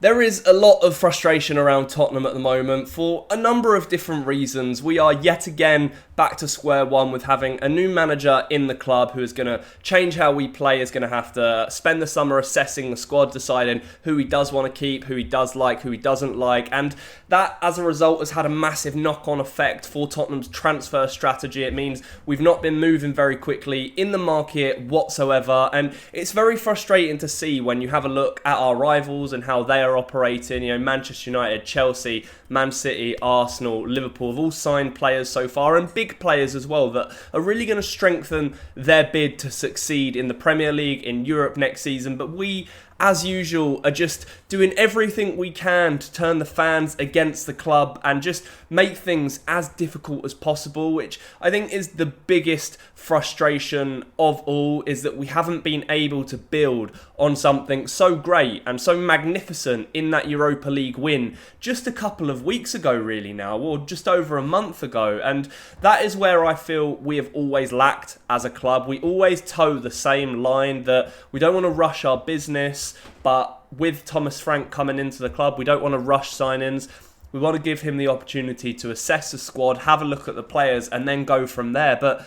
There is a lot of frustration around Tottenham at the moment for a number of different reasons. We are yet again back to square one with having a new manager in the club who is going to change how we play, is going to have to spend the summer assessing the squad, deciding who he does want to keep, who he does like, who he doesn't like. And that, as a result, has had a massive knock-on effect for Tottenham's transfer strategy. It means we've not been moving very quickly in the market whatsoever. And it's very frustrating to see when you have a look at our rivals and how they are operating. You know, Manchester United, Chelsea, Man City, Arsenal, Liverpool have all signed players so far, and big players as well, that are really going to strengthen their bid to succeed in the Premier League, in Europe next season. But we, as usual, are just doing everything we can to turn the fans against the club and just make things as difficult as possible, which I think is the biggest frustration of all, is that we haven't been able to build on something so great and so magnificent in that Europa League win just a couple of weeks ago, really now, or just over a month ago. And that is where I feel we have always lacked as a club. We always toe the same line that we don't want to rush our business, but with Thomas Frank coming into the club, we don't want to rush signings. We want to give him the opportunity to assess the squad, have a look at the players, and then go from there. But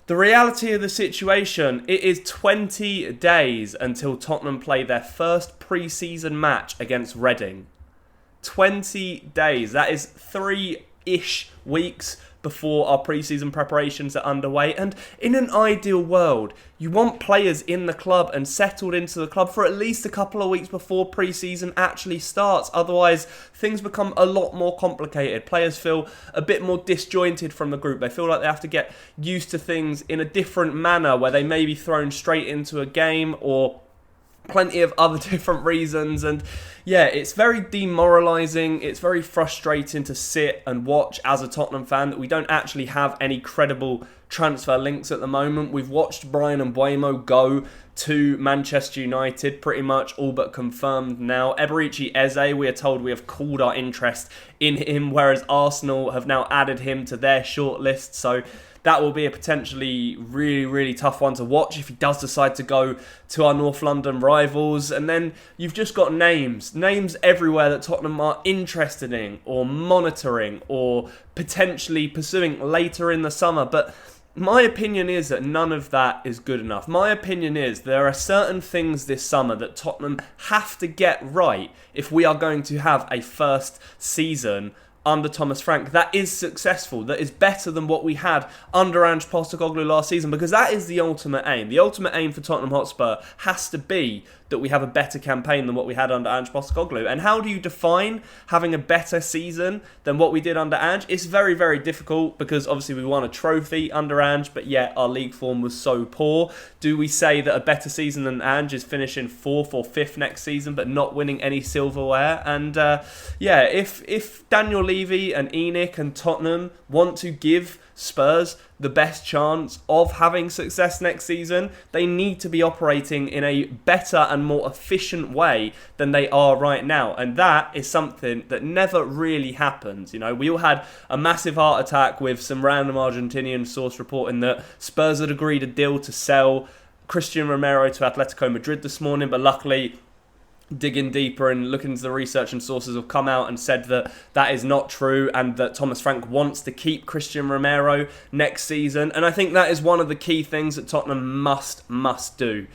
the reality of the situation, it is 20 days until Tottenham play their first pre-season match against Reading. 20 days. That is 3-ish weeks before our pre-season preparations are underway. And in an ideal world, you want players in the club and settled into the club for at least a couple of weeks before pre-season actually starts. Otherwise, things become a lot more complicated. Players feel a bit more disjointed from the group. They feel like they have to get used to things in a different manner, where they may be thrown straight into a game or plenty of other different reasons. And yeah, it's very demoralising. It's very frustrating to sit and watch as a Tottenham fan that we don't actually have any credible transfer links at the moment. We've watched Brian and Mbeumo go to Manchester United, pretty much all but confirmed now. Eberechi Eze, we are told we have called our interest in him, whereas Arsenal have now added him to their shortlist. So that will be a potentially really, really tough one to watch if he does decide to go to our North London rivals. And then you've just got names everywhere that Tottenham are interested in or monitoring or potentially pursuing later in the summer. But my opinion is that none of that is good enough. My opinion is there are certain things this summer that Tottenham have to get right if we are going to have a first season under Thomas Frank that is successful, that is better than what we had under Ange Postecoglou last season, because that is the ultimate aim. The ultimate aim for Tottenham Hotspur has to be that we have a better campaign than what we had under Ange Postecoglou. And how do you define having a better season than what we did under Ange? It's very, very difficult, because obviously we won a trophy under Ange, but yet our league form was so poor. Do we say that a better season than Ange is finishing 4th or 5th next season, but not winning any silverware? And if Daniel Levy and ENIC and Tottenham want to give Spurs the best chance of having success next season, they need to be operating in a better and more efficient way than they are right now. And that is something that never really happens. You know, we all had a massive heart attack with some random Argentinian source reporting that Spurs had agreed a deal to sell Christian Romero to Atletico Madrid this morning, but luckily, digging deeper and looking into the research and sources have come out and said that that is not true, and that Thomas Frank wants to keep Christian Romero next season. And I think that is one of the key things that Tottenham must do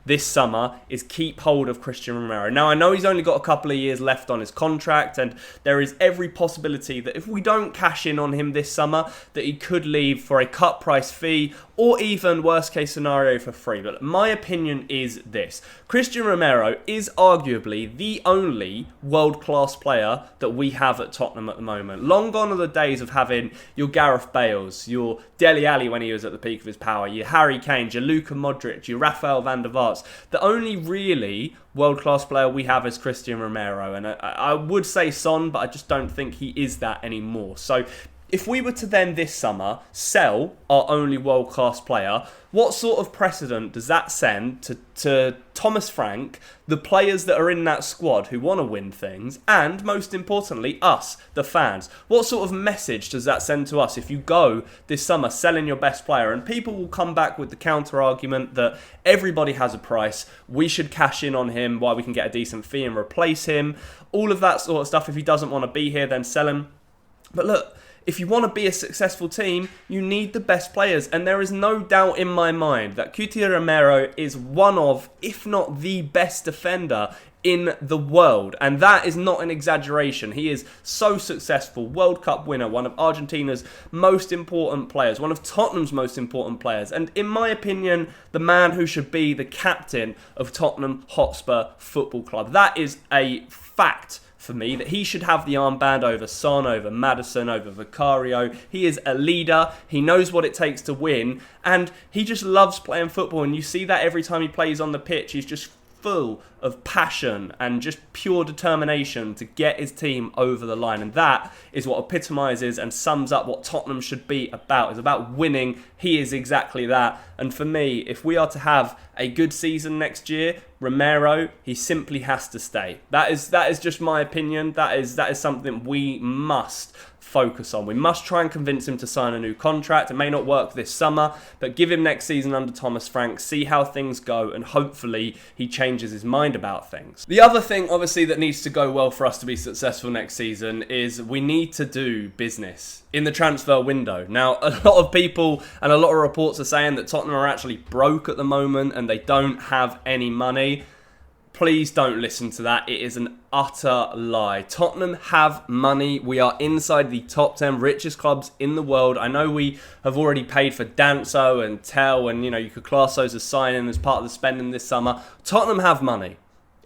this summer, is keep hold of Christian Romero. Now, I know he's only got a couple of years left on his contract, and there is every possibility that if we don't cash in on him this summer, that he could leave for a cut price fee, or even worst case scenario for free. But my opinion is this: Christian Romero is arguably the only world-class player that we have at Tottenham at the moment. Long gone are the days of having your Gareth Bales, your Dele Alli when he was at the peak of his power, your Harry Kane, your Luka Modric, your Rafael van der Vaart. The only really world-class player we have is Christian Romero. And I would say Son, but I just don't think he is that anymore. So If we were to then this summer sell our only world-class player, what sort of precedent does that send to Thomas Frank, the players that are in that squad who want to win things, and most importantly, us, the fans? What sort of message does that send to us if you go this summer selling your best player? And people will come back with the counter-argument that everybody has a price, we should cash in on him while we can get a decent fee and replace him. All of that sort of stuff. If he doesn't want to be here, then sell him. But look, if you want to be a successful team, you need the best players. And there is no doubt in my mind that Cuti Romero is one of, if not the best defender in the world. And that is not an exaggeration. He is so successful. World Cup winner, one of Argentina's most important players, one of Tottenham's most important players. And in my opinion, the man who should be the captain of Tottenham Hotspur Football Club. That is a fact for me, that he should have the armband over Son, over Maddison, over Vicario. He is a leader. He knows what it takes to win. And he just loves playing football. And you see that every time he plays on the pitch. He's just full of passion and just pure determination to get his team over the line. And that is what epitomises and sums up what Tottenham should be about. It's about winning. He is exactly that. And for me, if we are to have a good season next year, Romero, he simply has to stay. That is just my opinion. That is something we must focus on. We must try and convince him to sign a new contract. It may not work this summer, but give him next season under Thomas Frank, see how things go, and hopefully he changes his mind about things. The other thing, obviously, that needs to go well for us to be successful next season is we need to do business in the transfer window. Now, a lot of people and a lot of reports are saying that Tottenham are actually broke at the moment and they don't have any money. Please don't listen to that. It is an utter lie. Tottenham have money. We are inside the top 10 richest clubs in the world. I know we have already paid for Danso and Tell, and you could class those as signing as part of the spending this summer. Tottenham have money.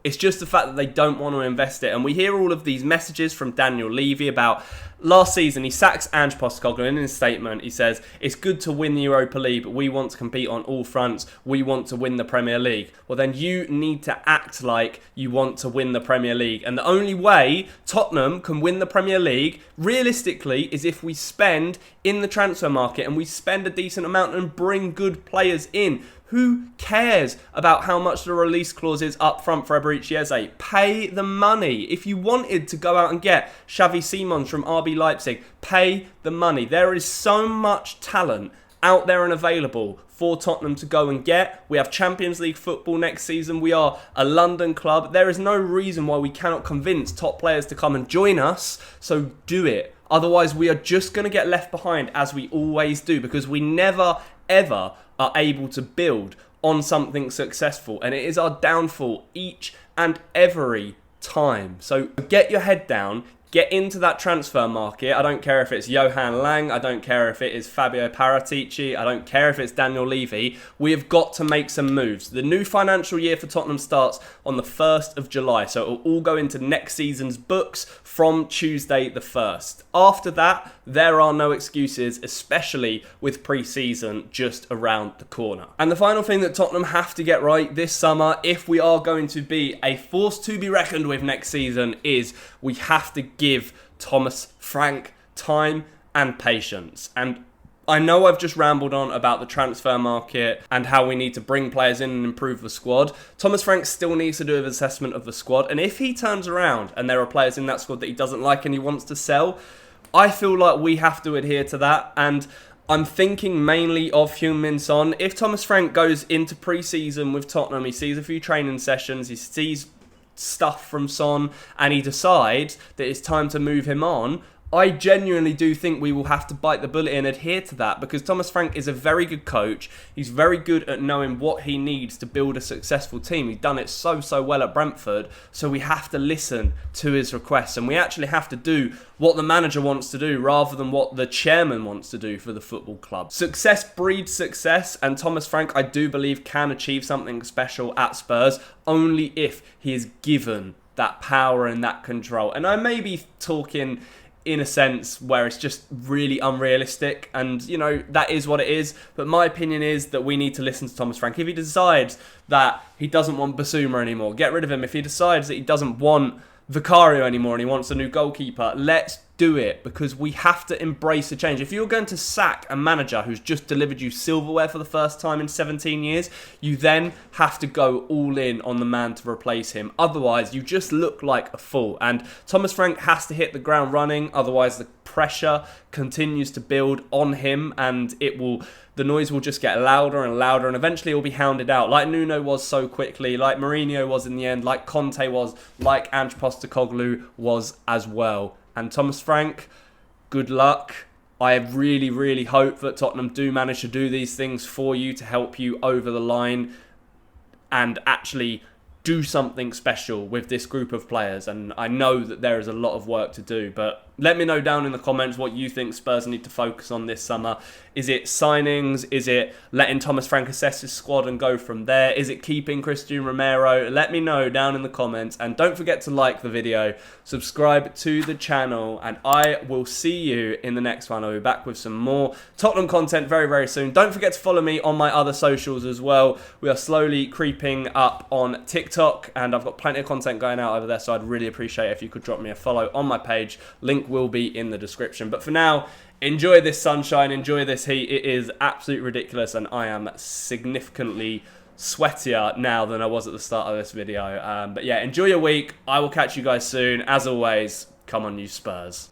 It's just the fact that they don't want to invest it. And we hear all of these messages from Daniel Levy about last season. He sacks Ange Postecoglou. In his statement, he says, it's good to win the Europa League, but we want to compete on all fronts. We want to win the Premier League. Well, then you need to act like you want to win the Premier League. And the only way Tottenham can win the Premier League, realistically, is if we spend in the transfer market and we spend a decent amount and bring good players in. Who cares about how much the release clause is up front for Eberechi Eze? Pay the money. If you wanted to go out and get Xavi Simons from RB Leipzig, pay the money. There is so much talent out there and available for Tottenham to go and get. We have Champions League football next season. We are a London club. There is no reason why we cannot convince top players to come and join us. So do it. Otherwise, we are just going to get left behind, as we always do, because we never, ever are able to build on something successful. And it is our downfall each and every time. So get your head down. Get into that transfer market. I don't care if it's Johan Lang. I don't care if it is Fabio Paratici. I don't care if it's Daniel Levy. We have got to make some moves. The new financial year for Tottenham starts on the 1st of July. So it will all go into next season's books from Tuesday the 1st. After that, there are no excuses, especially with pre-season just around the corner. And the final thing that Tottenham have to get right this summer, if we are going to be a force to be reckoned with next season, is we have to give Thomas Frank time and patience. And I know I've just rambled on about the transfer market and how we need to bring players in and improve the squad. Thomas Frank still needs to do an assessment of the squad. And if he turns around and there are players in that squad that he doesn't like and he wants to sell, I feel like we have to adhere to that. And I'm thinking mainly of Heung-min Son. If Thomas Frank goes into pre-season with Tottenham, he sees a few training sessions, he sees stuff from Son, and he decides that it's time to move him on, I genuinely do think we will have to bite the bullet and adhere to that, because Thomas Frank is a very good coach. He's very good at knowing what he needs to build a successful team. He's done it so well at Brentford, so we have to listen to his requests, and we actually have to do what the manager wants to do rather than what the chairman wants to do for the football club. Success breeds success, and Thomas Frank, I do believe, can achieve something special at Spurs only if he is given that power and that control. And I may be talking in a sense where it's just really unrealistic, and that is what it is, but my opinion is that we need to listen to Thomas Frank. If he decides that he doesn't want Basuma anymore, get rid of him. If he decides that he doesn't want Vicario anymore and he wants a new goalkeeper, let's do it, because we have to embrace the change. If you're going to sack a manager who's just delivered you silverware for the first time in 17 years, you then have to go all in on the man to replace him. Otherwise, you just look like a fool. And Thomas Frank has to hit the ground running, otherwise the pressure continues to build on him, and the noise will just get louder and louder, and eventually it will be hounded out, like Nuno was so quickly, like Mourinho was in the end, like Conte was, like Ange Postecoglou was as well. And Thomas Frank, good luck. I really, really hope that Tottenham do manage to do these things for you to help you over the line and actually do something special with this group of players. And I know that there is a lot of work to do, but let me know down in the comments what you think Spurs need to focus on this summer. Is it signings? Is it letting Thomas Frank assess his squad and go from there? Is it keeping Christian Romero? Let me know down in the comments, and don't forget to like the video, subscribe to the channel, and I will see you in the next one. I'll be back with some more Tottenham content very, very soon. Don't forget to follow me on my other socials as well. We are slowly creeping up on TikTok, and I've got plenty of content going out over there, so I'd really appreciate it if you could drop me a follow on my page. Link will be in the description. But for now, enjoy this sunshine, enjoy this heat. It is absolutely ridiculous, and I am significantly sweatier now than I was at the start of this video. But yeah, enjoy your week. I will catch you guys soon. As always, come on, you Spurs.